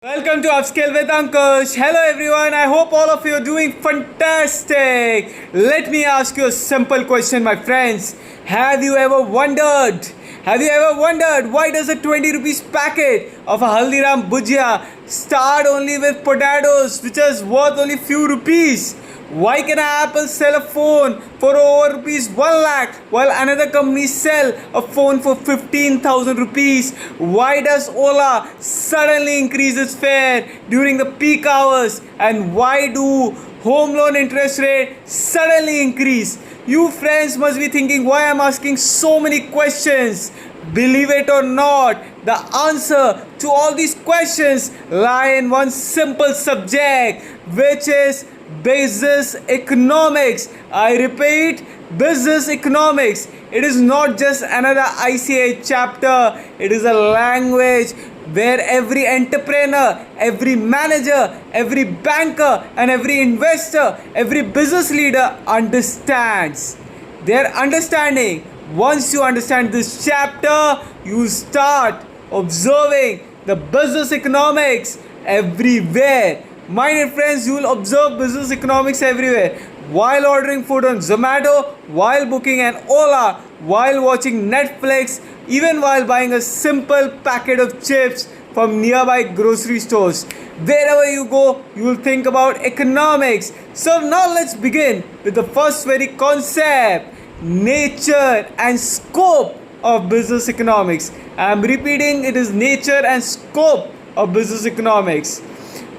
Welcome to Upscale with Ankush. Hello everyone, I hope all of you are doing fantastic. Let me ask you a simple question, my friends. Have you ever wondered? Why does a 20 rupees packet of a Haldiram Bhujia start only with potatoes which is worth only few rupees? Why can Apple sell a phone for over rupees 1 lakh while another company sell a phone for 15,000 rupees? Why does Ola suddenly increase its fare during the peak hours? And why do home loan interest rate suddenly increase? You friends must be thinking why I'm asking so many questions. Believe it or not, the answer to all these questions lie in one simple subject, which is business economics. I repeat, business economics. It is not just another ICA chapter, it is a language where every entrepreneur, every manager, every banker, and every investor, every business leader understands. Their understanding. Once you understand this chapter, you start observing the business economics everywhere. My dear friends, you will observe business economics everywhere. While ordering food on Zomato, while booking an Ola, while watching Netflix, even while buying a simple packet of chips from nearby grocery stores. Wherever you go, you will think about economics. So now let's begin with the first very concept, nature and scope of business economics. I am repeating, it is nature and scope of business economics.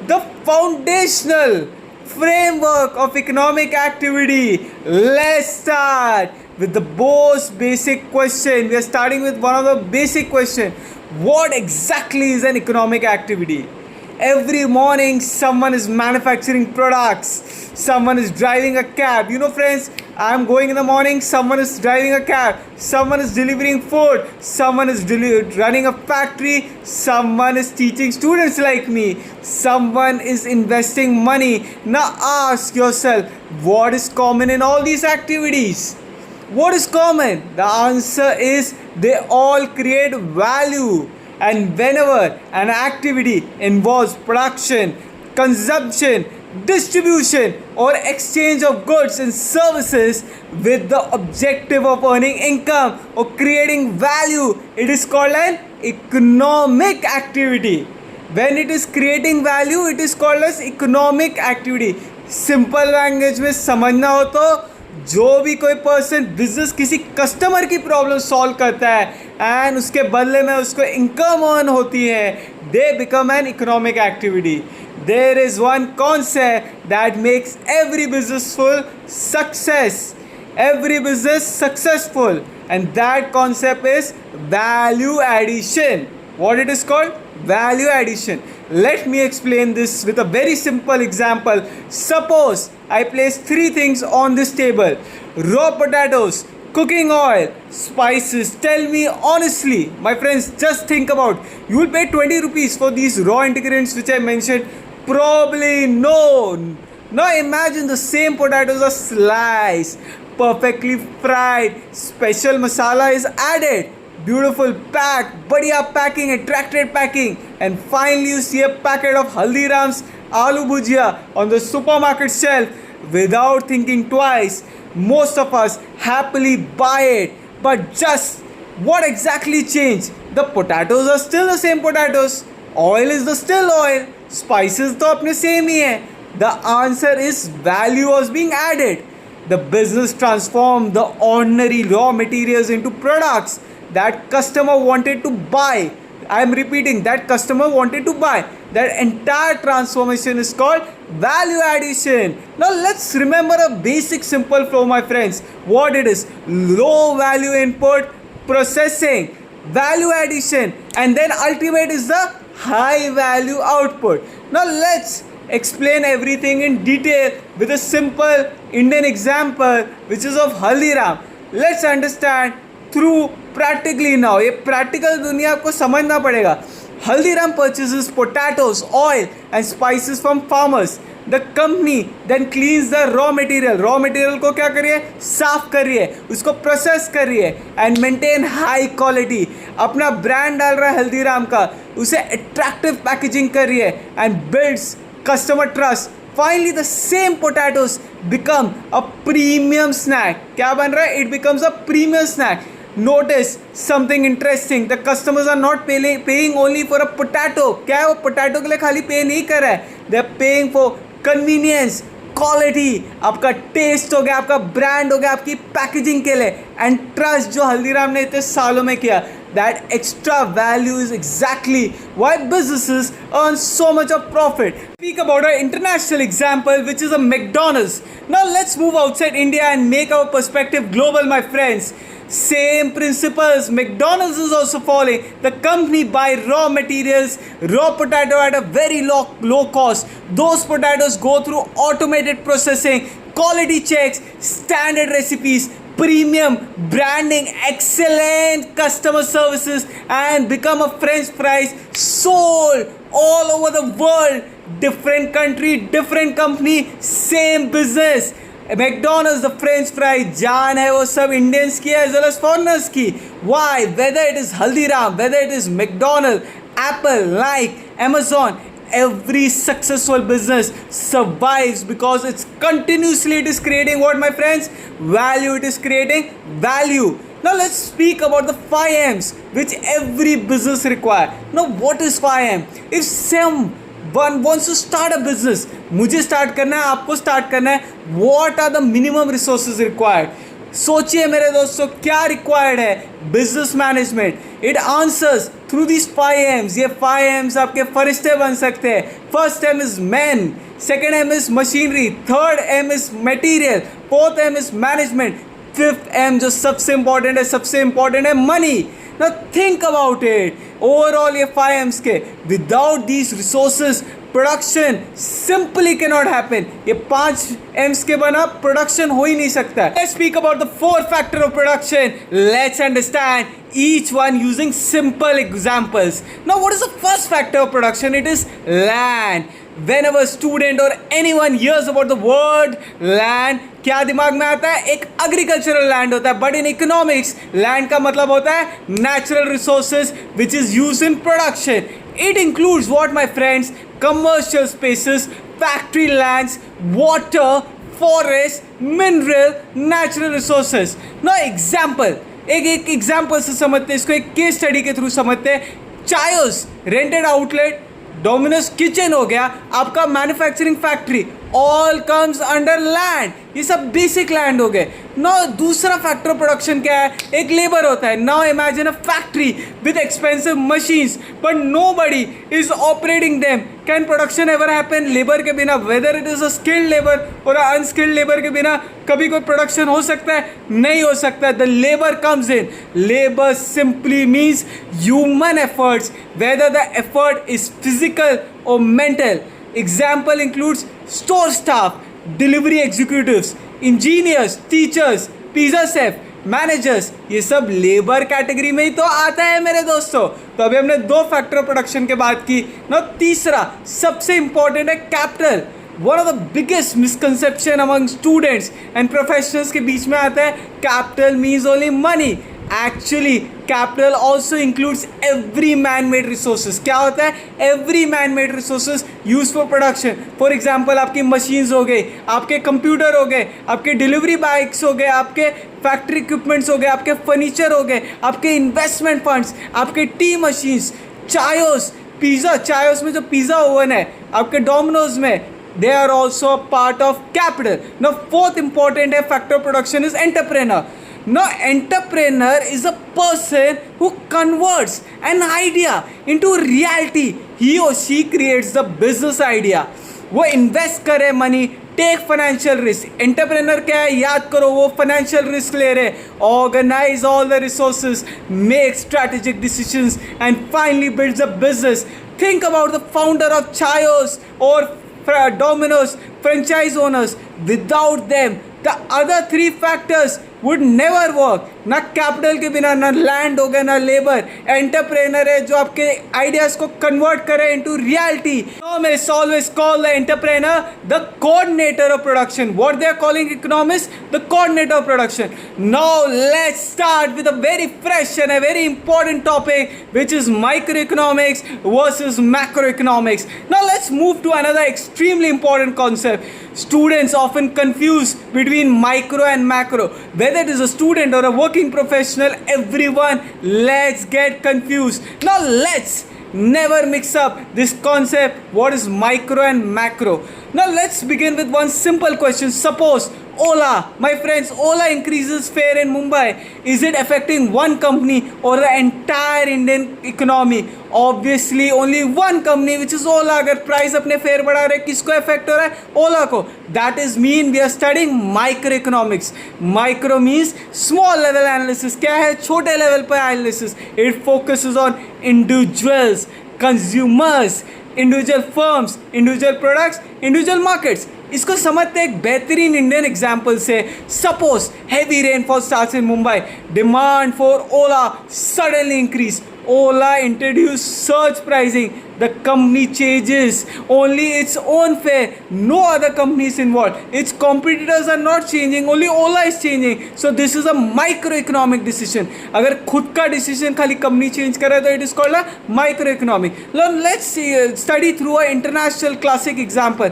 The foundational framework of economic activity. Let's start with the most basic question. We are starting with one of the basic questions. What exactly is an economic activity? Every morning someone is manufacturing products, someone is driving a cab. You know friends, I am going in the morning, someone is driving a cab, someone is delivering food, someone is running a factory, someone is teaching students like me, someone is investing money. Now ask yourself, what is common in all these activities? What is common? The answer is they all create value. And whenever an activity involves production, consumption, distribution, or exchange of goods and services with the objective of earning income or creating value, it is called an economic activity. When it is creating value, it is called as economic activity. Simple language में समझना हो तो जो भी कोई person business किसी customer की problem solve करता है एंड उसके बदले में उसको इनकम अर्न होती है, they become an economic activity. There is one concept that makes every businessful successful and that concept is value addition. What it is called? Value addition. Let me explain this with a very simple example. Suppose I place three things on this table: raw potatoes, cooking oil, spices. Tell me honestly, my friends, just think about. You will pay 20 rupees for these raw ingredients which I mentioned? Probably no. Now imagine the same potatoes are sliced, perfectly fried, special masala is added, beautiful pack, बढ़िया packing, attracted packing, and finally you see a packet of Haldiram's aloo bhujia on the supermarket shelf. Without thinking twice, most of us happily buy it. But just what exactly changed? The potatoes are still the same potatoes, oil is the still oil, spices तो अपने same ही हैं. The answer is value was being added. The business transformed the ordinary raw materials into products that customer wanted to buy. I am repeating, that customer wanted to buy. That entire transformation is called value addition. Now let's remember a basic simple flow, my friends. What it is? Low value input, processing, value addition, and then ultimate is the high value output. Now let's explain everything in detail with a simple Indian example which is of Haldiram. Let's understand through practically now. ये practical दुनिया आपको समझना पड़ेगा. Haldiram purchases potatoes, oil and spices from farmers. The company then cleans the raw material को क्या कर रही है, साफ कर रही है, उसको प्रोसेस कर रही है एंड मेंटेन हाई क्वालिटी। अपना ब्रांड डाल रहा है हल्दीराम का, उसे अट्रैक्टिव पैकेजिंग कर रही है and builds customer trust. Finally the same potatoes become a premium snack. क्या बन रहा है, it becomes a premium snack. Notice something interesting. The customers are not paying only for a potato. क्या है, वो पोटैटो के लिए खाली पे नहीं कर रहा है, they are paying for convenience, quality, आपका टेस्ट हो गया, आपका ब्रांड हो गया, आपकी पैकेजिंग के लिए एंड ट्रस्ट जो हल्दीराम ने इतने सालों में किया। That extra value is exactly why businesses earn so much of profit. Speak about an international example, which is a McDonald's. Now let's move outside India and make our perspective global, my friends. Same principles McDonald's is also following. The company buy raw materials, raw potato at a very low cost. Those potatoes go through automated processing, quality checks, standard recipes, premium branding, excellent customer services, and become a French fries sold all over the world. Different country, different company, same business. McDonald's, the French fry, जान है वो सब Indians की है as well as foreigners की। Why, whether it is Haldiram, whether it is McDonald, Apple, Nike, Amazon, every successful business survives because it's continuously it is creating what, my friends? Value. It is creating value. Now let's speak about the 5 M's which every business require. Now what is 5 M? If someone wants to start a business, मुझे start करना है, आपको start करना है, what are the minimum resources required? सोचिए मेरे दोस्तों क्या रिक्वायर्ड है, business management. It answers through this 5 M's। ये 5 M's आपके फरिश्ते बन सकते हैं। First M is man, second M is machinery, third M is material, fourth M is management, fifth M जो सबसे इंपॉर्टेंट है money. Now think about it. Overall ये 5 M's के without these resources production simply cannot happen. ये 5 M's के बना production हो ही नहीं सकता। Let's speak about the 4 factor of production. Let's understand each one using simple examples. Now what is the first factor of production? It is land. Whenever student or anyone hears about the word land, क्या दिमाग में आता है? एक agricultural land होता है, but in economics land का मतलब होता है natural resources which is used in production. It includes what, my friends? Commercial spaces, factory lands, water, forest, mineral, natural resources. Now example, एक एग्जाम्पल से समझते हैं इसको, एक केस स्टडी के थ्रू समझते हैं। Chaayos rented outlet, Domino's kitchen हो गया, आपका manufacturing factory, all comes under land. ये सब बेसिक लैंड हो गए। नाउ दूसरा फैक्टर ऑफ प्रोडक्शन क्या है? एक लेबर होता है। Now imagine a factory with expensive machines but nobody is operating them. Can production ever happen labour के बिना? Weather it is a skilled labour और अनस्किल्ड लेबर के बिना कभी कोई प्रोडक्शन हो सकता है? नहीं हो सकता। The labour comes in. Labour simply means human efforts, whether the effort is physical और mental. Example includes store staff, delivery executives, engineers, teachers, pizza chef, managers. ये सब लेबर कैटेगरी में ही तो आता है मेरे दोस्तों। तो अभी हमने 2 फैक्टर ऑफ प्रोडक्शन के बात की ना। तीसरा सबसे इंपॉर्टेंट है capital. One of the biggest misconception among students and professionals के बीच में आता है capital means only money. Actually capital also includes every man made resources. क्या होता है? Every man made resources use for production. For example आपकी machines हो गई, आपके कंप्यूटर हो गए, आपके डिलीवरी बाइक्स हो गए, आपके फैक्ट्री इक्विपमेंट्स हो गए, आपके फर्नीचर हो गए, आपके इन्वेस्टमेंट फंड्स, आपके T machines, Chaayos, pizza, Chaayos में जो पिज़्ज़ा ओवन है, आपके डोमिनोज में, they are also a part of capital. Now fourth important factor of production is entrepreneur. Now entrepreneur is a person who converts an idea into reality. He or she creates the business idea. वो invest करे money, take financial risk. Entrepreneur क्या है? याद करो, वो financial risk ले रहे, organise all the resources, make strategic decisions and finally builds a business. Think about the founder of Chaayos और Domino's franchise owners. Without them, the other 3 factors would never work. ना capital के बिना, ना land हो गया, ना लेबर. एंटरप्रेनर है जो आपके आइडियाज को कन्वर्ट करे into reality. Economists always call the entrepreneur the coordinator of production. What they are calling economists? The coordinator of production. Now let's start with a very fresh and a very important topic, which is microeconomics versus macroeconomics. Now let's move to another extremely important concept. Students often confuse between micro and macro. Whether it is a student or a working professional, everyone, let's get confused. Now let's never mix up this concept, what is micro and macro. Now let's begin with one simple question. Suppose Ola, my friends, Ola increases fare in Mumbai. Is it affecting one company or the entire Indian economy? Obviously only one company, which is Ola. अगर price अपने fair बढ़ा रहे, किसको effect हो रहा है? ओला को. That is mean we are studying microeconomics. Micro means small level analysis. क्या है? छोटे लेवल पर analysis. It focuses on individuals, consumers, individual firms, individual products, individual markets. इसको समझते एक बेहतरीन इंडियन एग्जाम्पल से. Suppose heavy rainfall starts in Mumbai, demand for Ola suddenly increase. Ola introduced surge pricing. The company changes only its own fare. No other companies involved. Its competitors are not changing. Only Ola is changing. So this is a microeconomic decision. अगर खुद का decision खाली company change करे तो it is called a microeconomic. Now let's study through an international classic example.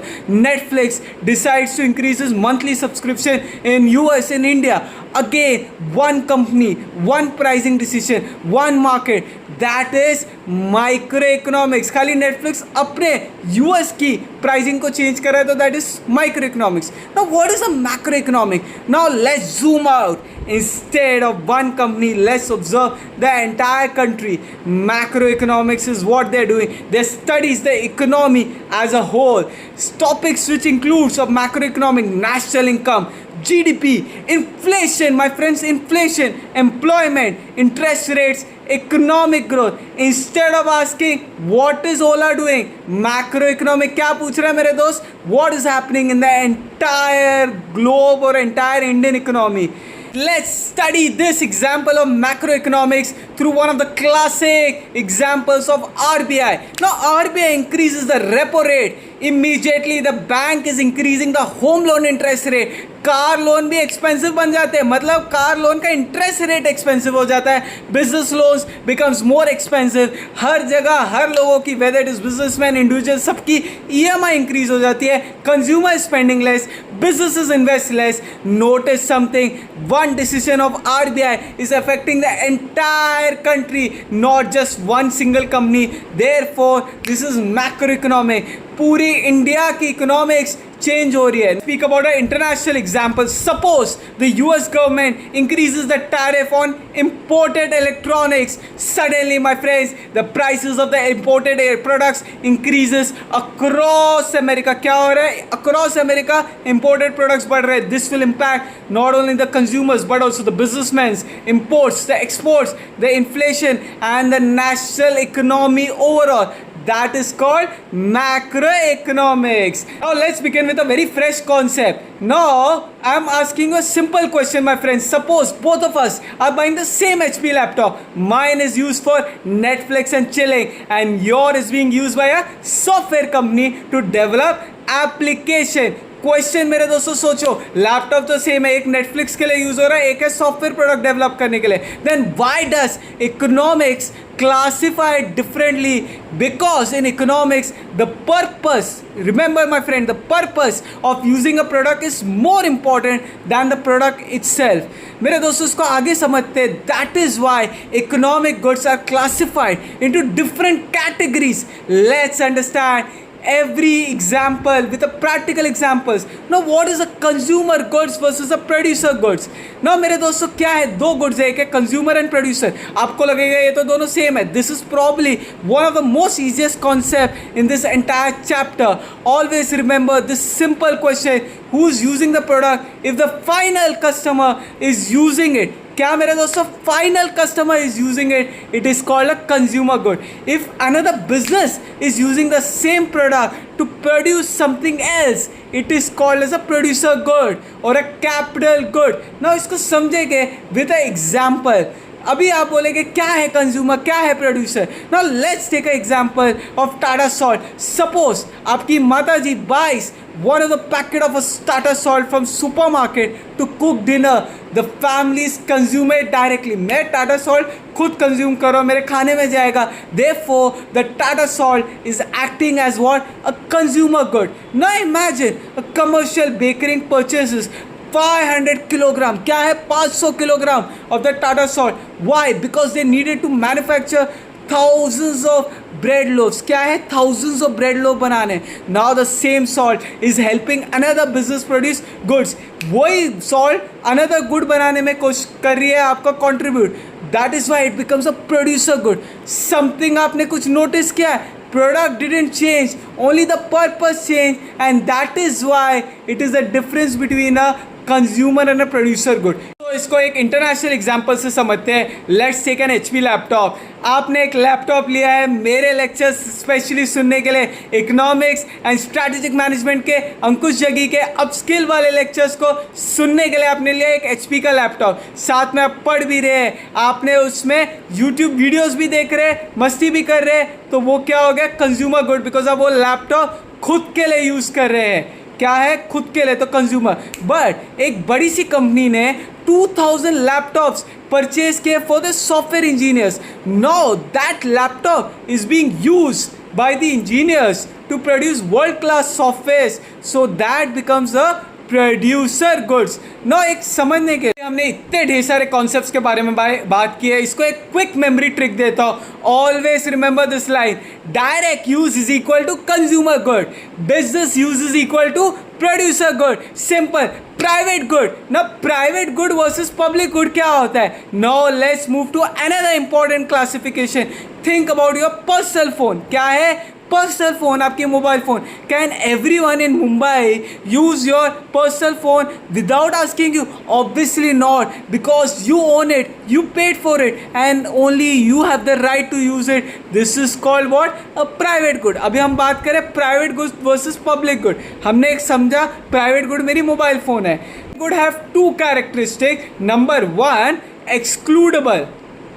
Netflix decides to increase its monthly subscription in US and India. Again, one company, one pricing decision, one market. That is microeconomics. खाली Netflix अपने US की pricing को change कर रहा है तो that is microeconomics. Now what is a macroeconomic? Now let's zoom out. Instead of one company, let's observe the entire country. Macroeconomics is what they're doing. They studies the economy as a whole. Topics which includes of macroeconomic: national income, GDP, inflation, my friends, inflation, employment, interest rates, economic growth. Instead of asking what is Ola doing, macroeconomic क्या पूछ रहा है मेरे दोस्त? What is happening in the entire globe or entire Indian economy? Let's study this example of macroeconomics through one of the classic examples of RBI. Now RBI increases the repo rate. Immediately the bank is increasing the home loan interest rate. Car loan भी expensive बन जाते हैं, मतलब car loan का interest rate expensive हो जाता है. Business loans becomes more expensive. हर जगह हर लोगों की, whether it is businessman, individual, सबकी EMI इंक्रीज हो जाती है. Consumer spending less, businesses invest less. Notice something, one decision of RBI is affecting the entire country, not just one single company. Therefore this is macroeconomic. पूरी India की economics change हो रही है. Speak about an international example. Suppose the US government increases the tariff on imported electronics. Suddenly, my friends, the prices of the imported products increases across America. क्या हो रहा है? Across America, imported products बढ़ रहे हैं. This will impact not only the consumers but also the businessmen, imports, the exports, the inflation, and the national economy overall. That is called macroeconomics. Now let's begin with a very fresh concept. Now I'm asking you a simple question, my friends. Suppose both of us are buying the same HP laptop. Mine is used for Netflix and chilling, and yours is being used by a software company to develop application. Question मेरे दोस्तों सोचो, laptop तो same है, एक Netflix के लिए use हो रहा है, एक है सॉफ्टवेयर प्रोडक्ट डेवलप करने के लिए. Then why does economics classify differently? Because in economics the purpose, remember my friend, the purpose of using a product is more important than the product itself. मेरे दोस्तों इसको आगे समझते हैं. That is why economic goods are classified into different categories. Let's understand every example with a practical examples. Now what is a consumer goods versus a producer goods? Now मेरे दोस्तों क्या है, दो goods है, एक है consumer and producer. आपको लगेगा ये तो दोनों सेम है. This is probably one of the most easiest concept in this entire chapter. Always remember this simple question: who's using the product? If the final customer is using it, क्या मेरे दोस्तों, final customer is using it, it is called a consumer good. If another business is using the same product to produce something else, it is called as a producer good और a capital good. ना इसको समझेंगे with a example. अभी आप बोलेंगे क्या है consumer, क्या है producer. Now let's take a example of Tata salt. Suppose आपकी माता जी buys one of the packet of a Tata salt from supermarket to cook dinner. The families consume it directly. मैं टाटा सॉल्ट खुद कंज्यूम करो, मेरे खाने में जाएगा. Therefore, the Tata salt is acting as what? A consumer good. Now imagine a commercial bakery purchases 500 kilogram. क्या है? 500 kilogram of the Tata salt. Why? Because they needed to manufacture thousands of bread loaves. क्या है? thousands of bread loaf बनाने. Now the same salt is helping another business produce goods. वही salt another good बनाने में कोशिश कर रही है आपका contribute. That is why it becomes a producer good. Something आपने कुछ notice किया है? Product didn't change, only the purpose changed, and that is why it is the difference between a consumer and a producer good. तो इसको एक international example से समझते हैं. Let's take an HP laptop. आपने एक लैपटॉप लिया है मेरे लेक्चर्स स्पेशली सुनने के लिए, इकोनॉमिक्स एंड स्ट्रैटेजिक मैनेजमेंट के अंकुश जगी के अपस्किल वाले लेक्चर्स को सुनने के लिए आपने लिया एक HP का लैपटॉप. साथ में आप पढ़ भी रहे हैं, आपने उसमें YouTube वीडियोस भी देख रहे हैं, मस्ती भी कर रहे हैं. तो वो क्या हो गया? कंज्यूमर गुड, बिकॉज आप वो लैपटॉप खुद के लिए यूज़ कर रहे हैं. क्या है? खुद के लिए, तो कंज्यूमर. बट एक बड़ी सी कंपनी ने 2000 लैपटॉप्स परचेज किए for the software engineers. Now that laptop is being used by the engineers to produce world class software, so that becomes a producer goods. No एक समझने के लिए हमने इतने ढेर सारे कॉन्सेप्ट्स के बारे में बात की है. इसको एक क्विक मेमोरी ट्रिक देता हूँ. Always remember this line, direct use is equal to consumer good, business use is equal to producer good. Simple. Private good. ना private good versus public good क्या होता है? No let's move to another important classification. Think about your personal phone. क्या है? Personal phone, आपके mobile phone. Can everyone in Mumbai use your personal phone without asking you? Obviously not, because you own it, you paid for it and only you have the right to use it. This is called what? A private good. अभी हम बात करें private good versus public good. हमने एक समझा private good मेरी mobile phone है. Good have two characteristic. Number one, excludable,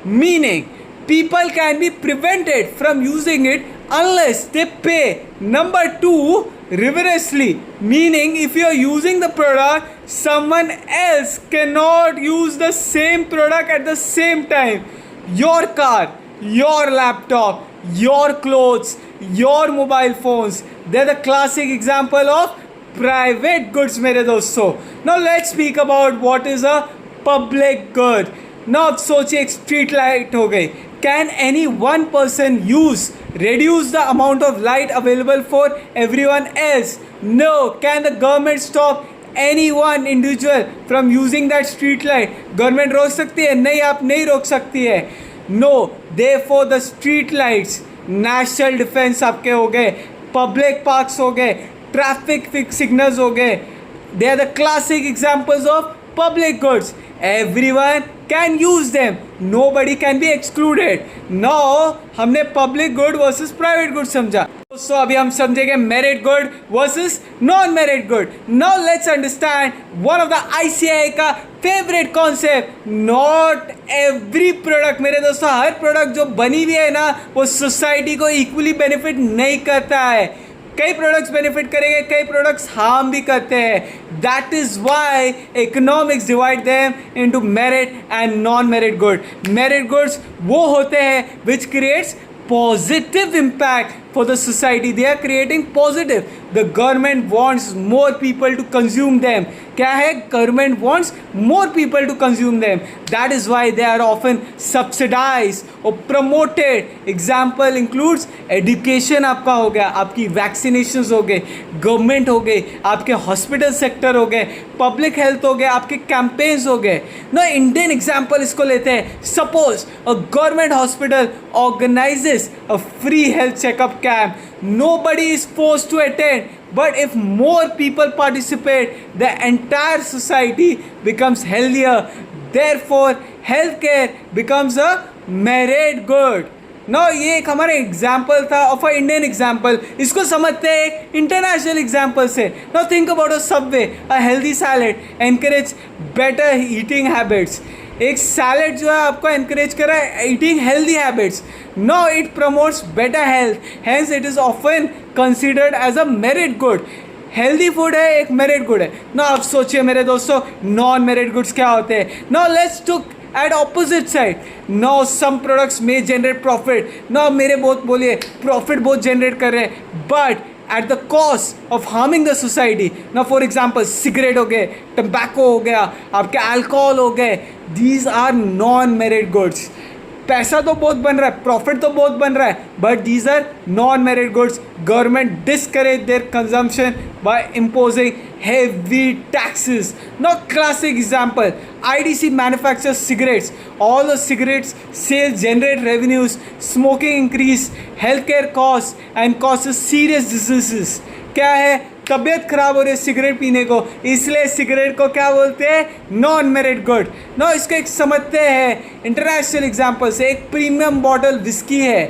meaning people can be prevented from using it unless they pay. Number two, rigorously, meaning if you are using the product, someone else cannot use the same product at the same time. Your car, your laptop, your clothes, your mobile phones, they're the classic example of private goods मेरे दोस्तों. Now let's speak about what is a public good. Now अब सोचिए एक street light हो गई. Can any one person reduce the amount of light available for everyone else? No. Can the government stop any one individual from using that street light? Government रोक सकती है? नहीं, आप नहीं रोक सकती है. No. Therefore the street lights national defense आपके हो गए, public parks हो गए, traffic signals हो गए. They are the classic examples of public goods. Everyone can use them. Nobody can be excluded. Now हमने public good versus private good समझा. So अभी हम समझेंगे merit good versus non-merit good. Now let's understand one of the ICAI का favorite concept. Not every product, मेरे दोस्तों, हर product जो बनी हुई है ना वो society को equally benefit नहीं करता है. कई प्रोडक्ट्स बेनिफिट करेंगे, कई प्रोडक्ट्स हार्म भी करते हैं. That is why economics divide them into merit and non merit good. Merit goods वो होते हैं which creates positive impact for the society. They are creating positive. The government wants more people to consume them. क्या है? Government wants more people to consume them. That is why they are often subsidized or promoted. Example includes education आपका हो गया, आपकी vaccinations हो गए, government हो गए, आपके hospital sector हो गए, public health हो गए, आपके campaigns हो गए. Now Indian example इसको लेते हैं. Suppose a government hospital organizes a free health checkup camp. Nobody is forced to attend, but if more people participate, the entire society becomes healthier. therefore healthcare becomes a merit good. Now ये एक हमारा example था of a Indian example. इसको समझते हैं international example से. Now think about a Subway. A healthy salad encourage better eating habits. एक salad जो है आपको एनकरेज कर रहा है eating healthy habits. Now it promotes better health, hence it is often considered as a merit good. Healthy food है एक merit good है. नो आप सोचिए मेरे दोस्तों नॉन मेरिट गुड्स क्या होते हैं. Now let's took at opposite side. Now some products may generate profit. Now मेरे बहुत बोलिए profit बहुत generate कर रहे हैं but at the cost of harming the society. Now for example cigarette हो गए, tobacco हो गया, आपके alcohol हो गए. These are non-merit goods. पैसा तो बहुत बन रहा है, प्रॉफिट तो बहुत बन रहा है, but these are non merit goods. Government discourage their consumption by imposing heavy taxes. Now classic example, IDC manufactures cigarettes. All the cigarettes sales generate revenues, smoking increase, healthcare costs and causes serious diseases. क्या है, तबीयत खराब हो रही है cigarette पीने को, इसलिए सिगरेट को क्या बोलते हैं, नॉन मेरिट गुड. नो इसको एक समझते हैं इंटरनेशनल एग्जाम्पल से. एक प्रीमियम बॉटल विस्की है,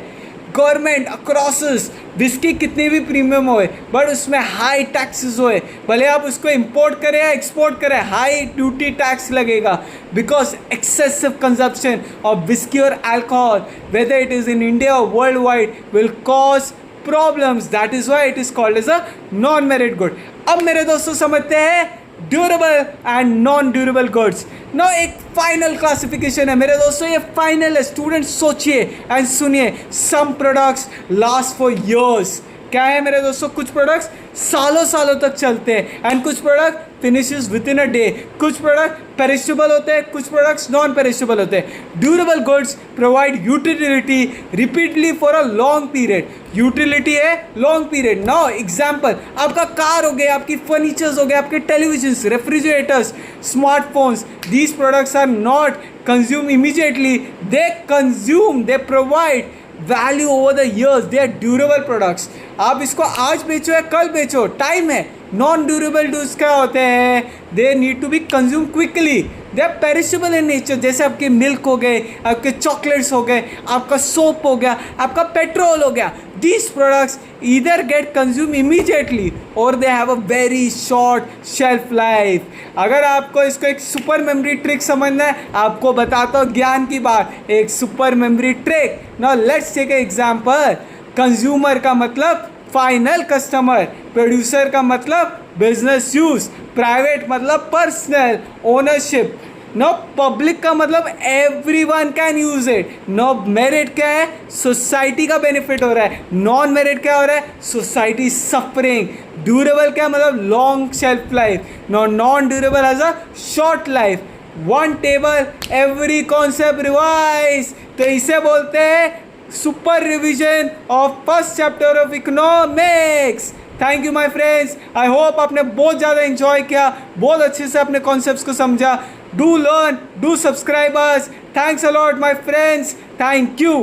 गवर्नमेंट अक्रॉस विस्की कितनी भी प्रीमियम होए बट उसमें हाई टैक्सेस होए, भले आप उसको इंपोर्ट करें या एक्सपोर्ट करें हाई ड्यूटी टैक्स लगेगा because excessive consumption of whisky और alcohol whether it is in India और world wide will cause problems. That is why it is called as a non merit good. अब मेरे दोस्तों समझते हैं durable and non durable goods. No एक final classification है मेरे दोस्तों, ये फाइनल है. स्टूडेंट सोचिए एंड सुनिए. Some products last for years. क्या है मेरे दोस्तों, कुछ प्रोडक्ट्स सालों सालों तक चलते हैं एंड कुछ product finishes within a day. कुछ प्रोडक्ट पेरिशेबल होते हैं, कुछ प्रोडक्ट्स नॉन पेरिशेबल होते हैं. Durable goods provide utility repeatedly for a long period. Utility है लॉन्ग पीरियड. नाउ एग्जाम्पल, आपका कार हो गया, आपकी फर्नीचर्स हो गए, आपके televisions, refrigerators, smartphones. These products are not consume immediately, they provide value over the years. They are durable products. आप इसको आज बेचो या कल बेचो, टाइम है. नॉन ड्यूरेबल गुड्स क्या होते हैं, they need to be consume quickly, they are perishable in nature. जैसे आपके मिल्क हो गए, आपके चॉकलेट्स हो गए, आपका सोप हो गया, आपका पेट्रोल हो गया. These products either get consumed immediately or they have a very short shelf life. अगर आपको इसको एक सुपर मेमोरी ट्रिक समझना है, आपको बताता हूँ ज्ञान की बात, एक super memory trick. Now let's take example. Consumer का मतलब फाइनल कस्टमर, प्रोड्यूसर का मतलब बिजनेस यूज, प्राइवेट मतलब पर्सनल ओनरशिप. नो पब्लिक का मतलब everyone can use it. Now merit क्या है, सोसाइटी का बेनिफिट हो रहा है. नॉन मेरिट क्या हो रहा है, सोसाइटी सफरिंग. ड्यूरेबल क्या मतलब long shelf life. Now non durable has a short life. One table every concept revise. तो इसे बोलते हैं super revision of first chapter of economics. Thank you my friends. I hope आपने बहुत ज़्यादा enjoy किया, बहुत अच्छे से अपने कॉन्सेप्ट्स को समझा. Do learn, do subscribe us. Thanks a lot, my friends. Thank you.